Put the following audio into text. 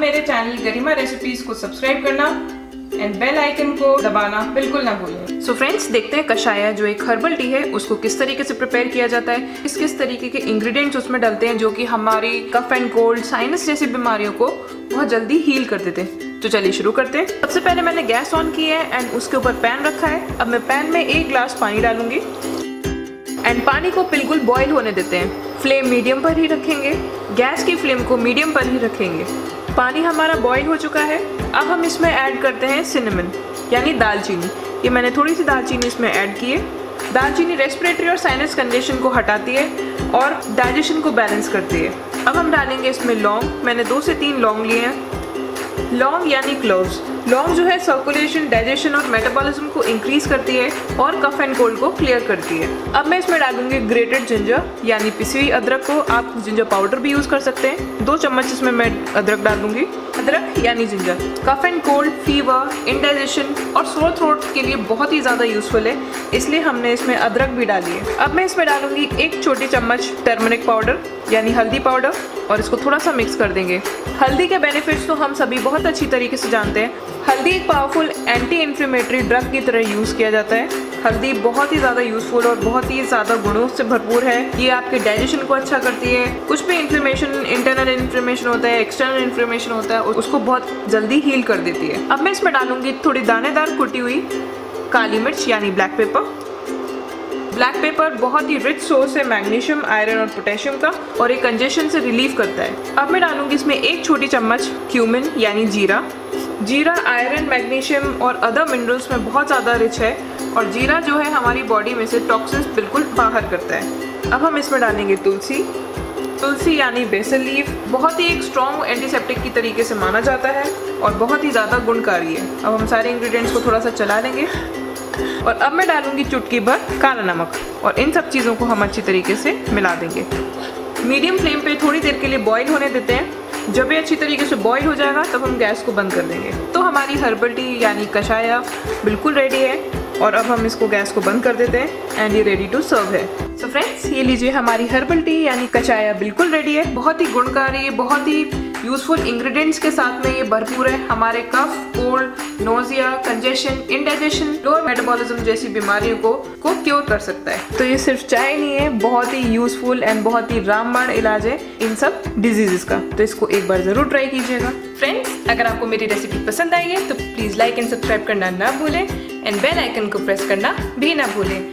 मेरे चैनल गरिमा रेसिपीज को सब्सक्राइब करना एंड बेल आइकन को दबाना बिल्कुल ना भूलें। सो फ्रेंड्स, देखते हैं कषाया जो एक हर्बल टी है उसको किस तरीके से प्रिपेयर किया जाता है, किस तरीके के इंग्रेडिएंट्स उसमें डलते हैं जो कि हमारी कफ एंड कोल्ड, साइनस जैसी बीमारियों को बहुत जल्दी हील कर देते हैं। तो चलिए शुरू करते हैं। सबसे पहले मैंने गैस ऑन की है एंड उसके ऊपर पैन रखा है। अब मैं पैन में 1 गिलास पानी डालूंगी एंड पानी को बिल्कुल बॉईल होने देते हैं। फ्लेम मीडियम पर ही रखेंगे, गैस की फ्लेम को मीडियम पर ही रखेंगे। पानी हमारा बॉईल हो चुका है। अब हम इसमें ऐड करते हैं सिनेमन यानी दालचीनी। ये मैंने थोड़ी सी दालचीनी इसमें ऐड की है। दालचीनी रेस्पिरेटरी और साइनस कंडीशन को हटाती है और डाइजेशन को बैलेंस करती है। अब हम डालेंगे इसमें लौंग। मैंने 2 से 3 लौंग लिए हैं। लौंग यानी क्लोव्स। लौंग जो है सर्कुलेशन, डाइजेशन और मेटाबॉलिज्म को इंक्रीज करती है और कफ एंड कोल्ड को क्लियर करती है। अब मैं इसमें डालूंगी ग्रेटेड जिंजर यानी पिसी हुई अदरक को। आप जिंजर पाउडर भी यूज कर सकते हैं। 2 चम्मच इसमें मैं अदरक डालूंगी। अदरक यानी ginger cough and cold, fever, indigestion और सोर थ्रोट के लिए बहुत ही ज़्यादा यूजफुल है, इसलिए हमने इसमें अदरक भी डाली है। अब मैं इसमें डालूंगी 1 छोटी चम्मच टर्मरिक पाउडर यानी हल्दी पाउडर और इसको थोड़ा सा मिक्स कर देंगे। हल्दी के बेनिफिट्स तो हम सभी बहुत अच्छी तरीके से जानते हैं। हल्दी एक पावरफुल एंटी इन्फ्लेमेटरी ड्रग की तरह यूज़ किया जाता है। हल्दी बहुत ही ज़्यादा यूजफुल और बहुत ही ज़्यादा गुणों से भरपूर है। ये आपके डाइजेशन को अच्छा करती है। कुछ भी इन्फ्लेमेशन, इंटरनल इन्फ्लेमेशन होता है, एक्सटर्नल इन्फ्लेमेशन होता है, उसको बहुत जल्दी हील कर देती है। अब मैं इसमें डालूंगी थोड़ी दानेदार कुटी हुई काली मिर्च यानी ब्लैक पेपर। ब्लैक पेपर बहुत ही रिच सोर्स है मैग्नीशियम, आयरन और पोटेशियम का और ये कंजेशन से रिलीव करता है। अब मैं डालूंगी इसमें 1 छोटी चम्मच क्यूमिन यानी जीरा। जीरा आयरन, मैग्नीशियम और अदर मिनरल्स में बहुत ज़्यादा रिच है और जीरा जो है हमारी बॉडी में से टॉक्सिन्स बिल्कुल बाहर करता है। अब हम इसमें डालेंगे तुलसी। तुलसी यानी बेसल लीफ बहुत ही एक स्ट्रॉन्ग एंटीसेप्टिक की तरीके से माना जाता है और बहुत ही ज़्यादा गुणकारी है। अब हम सारे इंग्रेडिएंट्स को थोड़ा सा चला लेंगे और अब मैं डालूंगी चुटकी भर काला नमक और इन सब चीज़ों को हम अच्छी तरीके से मिला देंगे। मीडियम फ्लेम पे थोड़ी देर के लिए बॉईल होने देते हैं। जब ये अच्छी तरीके से बॉईल हो जाएगा तब हम गैस को बंद कर देंगे। तो हमारी हर्बल टी यानी कषाया बिल्कुल रेडी है और अब हम इसको गैस को बंद कर देते हैं एंड ये रेडी टू सर्व है। सो फ्रेंड्स, ये लीजिए हमारी हर्बल टी यानी कषाया बिल्कुल रेडी है। बहुत ही गुणकारी, बहुत ही यूजफुल इंग्रेडिएंट्स के साथ में ये भरपूर है। हमारे cough, cold, nausea, congestion, indigestion, lower metabolism जैसी बीमारियों को क्योर कर सकता है। तो ये सिर्फ चाय नहीं है, बहुत ही यूजफुल एंड बहुत ही रामबाण इलाज है इन सब डिजीजेस का। तो इसको एक बार जरूर ट्राई कीजिएगा। फ्रेंड्स, अगर आपको मेरी रेसिपी पसंद आई है तो प्लीज लाइक एंड सब्सक्राइब करना ना भूलें एंड बेल आइकन को प्रेस करना भी ना भूलें।